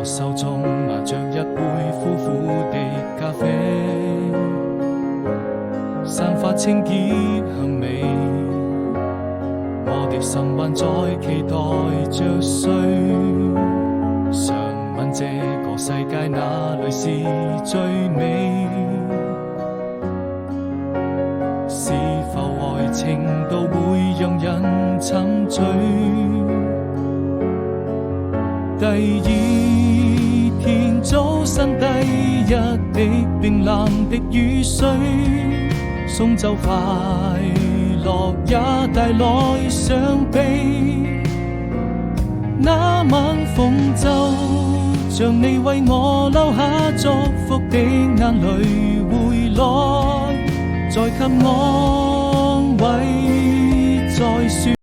手中拿着一杯苦苦的咖啡，散發清潔香味。我的心還在期待着誰，想問這個世界哪裏是最美？是否愛情都會讓人沉醉？第二天早晨，第一滴冰冷的雨水，送走快樂也帶來傷悲。那晚風就像你為我留下祝福的眼淚回來，再給我安慰，再說